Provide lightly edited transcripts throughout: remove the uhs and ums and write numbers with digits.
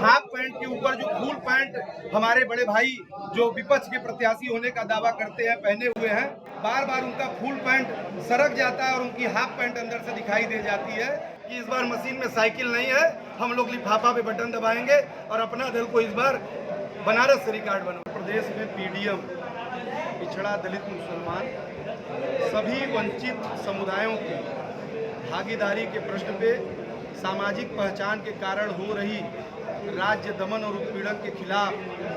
Half pant के ऊपर जो फुल पैंट हमारे बड़े भाई जो विपक्ष के प्रत्याशी होने का दावा करते हैं पहने हुए हैं, बार बार उनका फुल पैंट सरक जाता है और उनकी हाफ पैंट अंदर से दिखाई दे जाती है कि इस बार मशीन में साइकिल नहीं है, हम लोग लिफाफा पे बटन दबाएंगे और अपना दल को इस बार बनारस से रिकॉर्ड बनवा। प्रदेश में पीडीएम पिछड़ा दलित मुसलमान सभी वंचित समुदायों की भागीदारी के प्रश्न पे सामाजिक पहचान के कारण हो रही राज्य दमन और उत्पीड़न के खिलाफ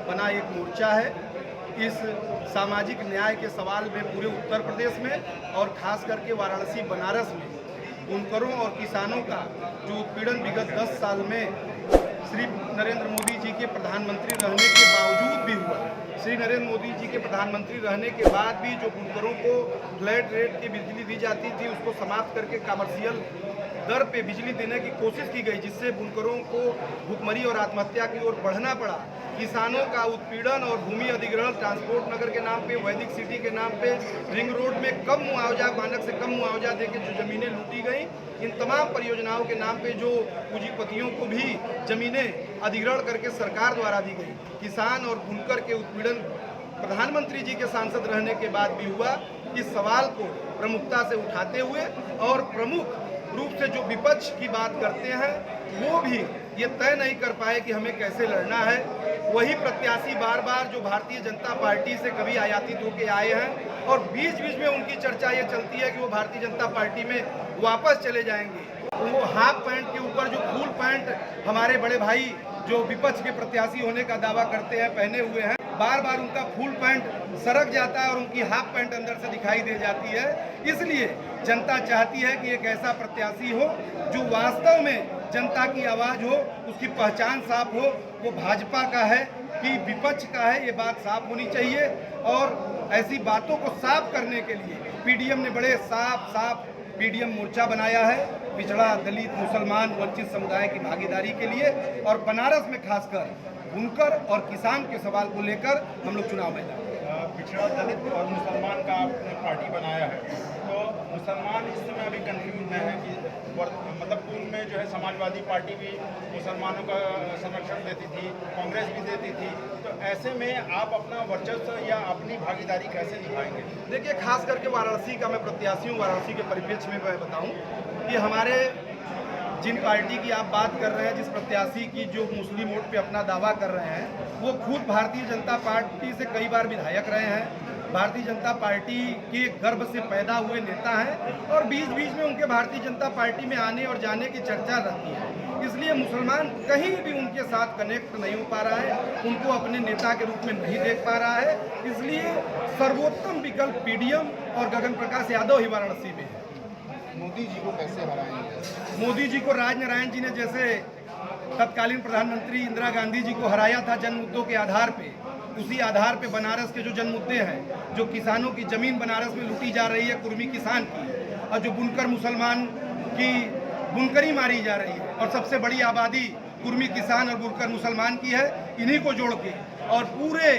बना एक मोर्चा है। इस सामाजिक न्याय के सवाल में पूरे उत्तर प्रदेश में और खास करके वाराणसी बनारस में बुनकरों और किसानों का जो उत्पीड़न विगत 10 साल में श्री नरेंद्र मोदी जी के प्रधानमंत्री रहने के बावजूद भी हुआ, श्री नरेंद्र मोदी जी के प्रधानमंत्री रहने के बाद भी जो बुनकरों को फ्लैट रेट की बिजली दी जाती थी उसको समाप्त करके कमर्शियल दर पे बिजली देने की कोशिश की गई, जिससे बुनकरों को भुखमरी और आत्महत्या की ओर बढ़ना पड़ा। किसानों का उत्पीड़न और भूमि अधिग्रहण ट्रांसपोर्ट नगर के नाम पे, वैदिक सिटी के नाम पे, रिंग रोड में कम मुआवजा, मानक से कम मुआवजा देकर जो जमीनें लूटी गई, इन तमाम परियोजनाओं के नाम पे जो पूंजीपतियों को भी जमीनें अधिग्रहण करके सरकार द्वारा दी गई। किसान और बुनकर के उत्पीड़न प्रधानमंत्री जी के सांसद रहने के बाद भी हुआ। इस सवाल को प्रमुखता से उठाते हुए और प्रमुख रूप से जो विपक्ष की बात करते हैं वो भी ये तय नहीं कर पाए कि हमें कैसे लड़ना है। वही प्रत्याशी बार बार जो भारतीय जनता पार्टी से कभी आयातित होके आए हैं और बीच बीच में उनकी चर्चा ये चलती है कि वो भारतीय जनता पार्टी में वापस चले जाएंगे। वो हाफ पैंट के ऊपर जो फुल पैंट हमारे बड़े भाई जो विपक्ष के प्रत्याशी होने का दावा करते हैं पहने हुए हैं, बार बार उनका फुल पैंट सरक जाता है और उनकी हाफ पैंट अंदर से दिखाई दे जाती है। इसलिए जनता चाहती है कि एक ऐसा प्रत्याशी हो जो वास्तव में जनता की आवाज़ हो, उसकी पहचान साफ हो, वो भाजपा का है कि विपक्ष का है, ये बात साफ होनी चाहिए। और ऐसी बातों को साफ करने के लिए पीडीएम ने बड़े साफ पीडीएम मोर्चा बनाया है पिछड़ा दलित मुसलमान वंचित समुदाय की भागीदारी के लिए, और बनारस में खासकर बुनकर और किसान के सवाल को लेकर हम लोग चुनाव में जाएंगे। पिछड़ा दलित और मुसलमान का आपने पार्टी बनाया है, तो मुसलमान इस समय अभी कंफ्यूज में है कि मतलब पूर्व में जो है समाजवादी पार्टी भी मुसलमानों का संरक्षण देती थी, कांग्रेस भी देती थी, तो ऐसे में आप अपना वर्चस्व या अपनी भागीदारी कैसे निभाएंगे? देखिए, खास करके वाराणसी का मैं प्रत्याशी हूँ। वाराणसी के परिप्रेक्ष्य में मैं बताऊँ कि हमारे जिन पार्टी की आप बात कर रहे हैं, जिस प्रत्याशी की जो मुस्लिम वोट पे अपना दावा कर रहे हैं, वो खुद भारतीय जनता पार्टी से कई बार विधायक रहे हैं, भारतीय जनता पार्टी के गर्भ से पैदा हुए नेता हैं और बीच बीच में उनके भारतीय जनता पार्टी में आने और जाने की चर्चा रहती है। इसलिए मुसलमान कहीं भी उनके साथ कनेक्ट नहीं हो पा रहा है, उनको अपने नेता के रूप में नहीं देख पा रहा है। इसलिए सर्वोत्तम विकल्प पीडीएम और गगन प्रकाश यादव ही वाराणसी में है। मोदी जी को कैसे हराएंगे? मोदी जी को राजनारायण जी ने जैसे तत्कालीन प्रधानमंत्री इंदिरा गांधी जी को हराया था जन मुद्दों के आधार पे, उसी आधार पे बनारस के जो जन मुद्दे हैं, जो किसानों की जमीन बनारस में लूटी जा रही है कुर्मी किसान की, और जो बुनकर मुसलमान की बुनकरी मारी जा रही है, और सबसे बड़ी आबादी कुर्मी किसान और बुनकर मुसलमान की है, इन्हीं को जोड़ के और पूरे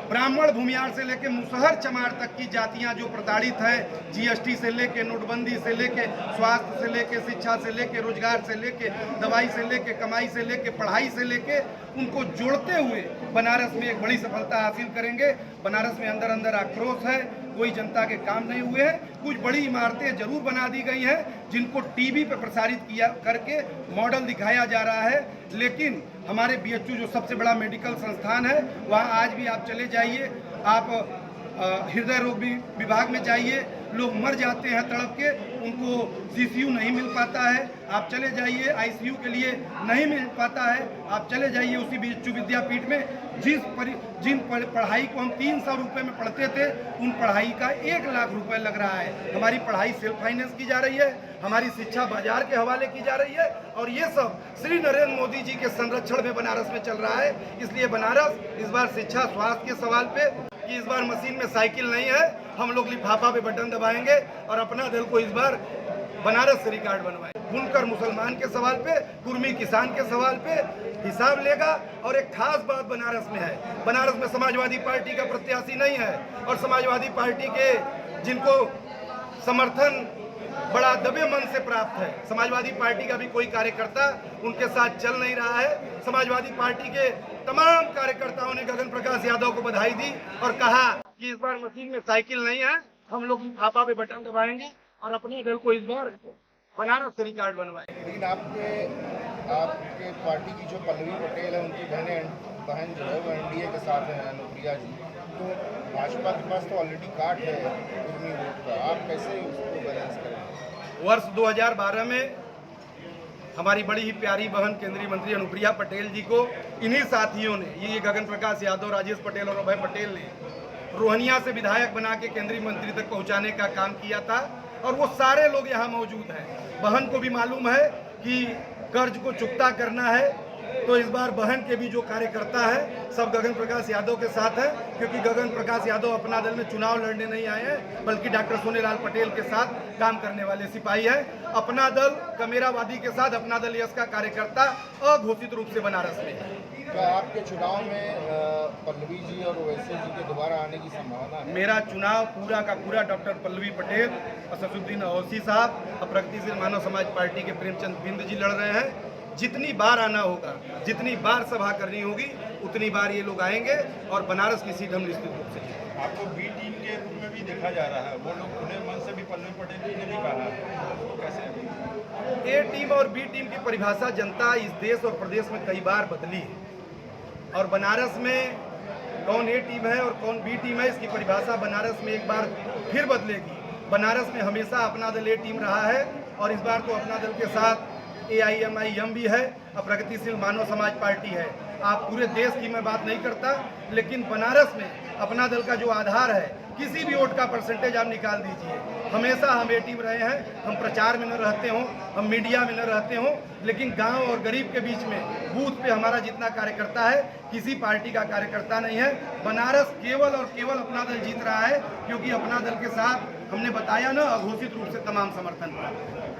ब्राह्मण भूमियार से लेकर मुसहर चमार तक की जातियां जो प्रताड़ित हैं, जीएसटी से लेके, नोटबंदी से लेके, स्वास्थ्य से लेके, शिक्षा से लेके, रोजगार से लेके, दवाई से लेके, कमाई से लेके, पढ़ाई से लेके, उनको जोड़ते हुए बनारस में एक बड़ी सफलता हासिल करेंगे। बनारस में अंदर अंदर आक्रोश है, कोई जनता के काम नहीं हुए हैं। कुछ बड़ी इमारतें जरूर बना दी गई हैं जिनको टीवी पर प्रसारित किया करके मॉडल दिखाया जा रहा है, लेकिन हमारे बीएचयू जो सबसे बड़ा मेडिकल संस्थान है, वहाँ आज भी आप चले जाइए, आप हृदय रोग विभाग में जाइए, लोग मर जाते हैं तड़प के, उनको सीसीयू नहीं मिल पाता है। आप चले जाइए, आईसीयू के लिए नहीं मिल पाता है। आप चले जाइए उसी बीएचयू विद्यापीठ में जिन पढ़ाई को हम 300 रुपये में पढ़ते थे, उन पढ़ाई का 1 लाख रुपए लग रहा है। हमारी पढ़ाई सेल्फ फाइनेंस की जा रही है, हमारी शिक्षा बाजार के हवाले की जा रही है, और ये सब श्री नरेंद्र मोदी जी के संरक्षण में बनारस में चल रहा है। इसलिए बनारस इस बार शिक्षा स्वास्थ्य के सवाल पे कि इस बार मशीन में साइकिल नहीं है, हम लोग लिफाफा पे बटन दबाएंगे और अपना दल को इस बार बनारस से रिकॉर्ड बनवाएंगे। बुनकर मुसलमान के सवाल पे, कुर्मी किसान के सवाल पे हिसाब लेगा। और एक खास बात बनारस में है, बनारस में समाजवादी पार्टी का प्रत्याशी नहीं है, और समाजवादी पार्टी के जिनको समर्थन बड़ा दबे मन से प्राप्त है। समाजवादी पार्टी का भी कोई कार्यकर्ता उनके साथ चल नहीं रहा है। समाजवादी पार्टी के तमाम कार्यकर्ताओं ने गगन प्रकाश यादव को बधाई दी और कहा कि इस बार मशीन में साइकिल नहीं है, हम लोग थापा पे बटन दबाएंगे और अपने दल को इस बार बनारस से रिकॉर्ड बनवाएंगे। लेकिन आपके पार्टी की जो पल्लवी पटेल है, उनकी बहन जो है वो एनडीए के साथ है, अनुप्रिया जी, तो भाजपा के पास तो ऑलरेडी कार्ड है उर्मी वोट का, आप कैसे उसको बैलेंस करेंगे? वर्ष 2012 में हमारी बड़ी ही प्यारी बहन केंद्रीय मंत्री अनुप्रिया पटेल जी को इन्हीं साथियों ने, ये गगन प्रकाश यादव, राजेश पटेल और अभय पटेल ने रोहनिया से विधायक बना के केंद्रीय मंत्री तक पहुंचाने का काम किया था और वो सारे लोग यहाँ मौजूद हैं। बहन को भी मालूम है कि कर्ज को चुकता करना है, तो इस बार बहन के भी जो कार्यकर्ता है सब गगन प्रकाश यादव के साथ है, क्योंकि गगन प्रकाश यादव अपना दल में चुनाव लड़ने नहीं आए हैं, बल्कि डॉक्टर सोनेलाल पटेल के साथ काम करने वाले सिपाही हैं। अपना दल कमेरावादी के साथ अपना दल यश का कार्यकर्ता अघोषित रूप से बनारस में है। तो आपके चुनाव में पल्लवी जी और ओवैसी जी के दोबारा आने की संभावना है? मेरा चुनाव पूरा का पूरा डॉक्टर पल्लवी पटेल, असदुद्दीन अवैसी साहब और प्रगतिशील मानव समाज पार्टी के प्रेमचंद बिंद जी लड़ रहे हैं। जितनी बार आना होगा, जितनी बार सभा करनी होगी, उतनी बार ये लोग आएंगे और बनारस की सीट हम निश्चित रूप से। आपको बी टीम के रूप में भी देखा जा रहा है, वो लोग खुले मन से भी पल्लवी पटेल जी ने भी कहा है, तो कैसे? ए टीम और बी टीम की परिभाषा जनता इस देश और प्रदेश में कई बार बदली है और बनारस में कौन ए टीम है और कौन बी टीम है, इसकी परिभाषा बनारस में एक बार फिर बदलेगी। बनारस में हमेशा अपना दल ए टीम रहा है और इस बार तो अपना दल के साथ AIMIM भी है और प्रगतिशील मानव समाज पार्टी है। आप पूरे देश की मैं बात नहीं करता, लेकिन बनारस में अपना दल का जो आधार है, किसी भी वोट का परसेंटेज आप निकाल दीजिए, हमेशा हम ए टीम रहे हैं। हम प्रचार में न रहते हों, हम मीडिया में न रहते हों, लेकिन गांव और गरीब के बीच में बूथ पे हमारा जितना कार्यकर्ता है, किसी पार्टी का कार्यकर्ता नहीं है। बनारस केवल और केवल अपना दल जीत रहा है, क्योंकि अपना दल के साथ हमने बताया ना, अघोषित रूप से तमाम समर्थन प्राप्त है।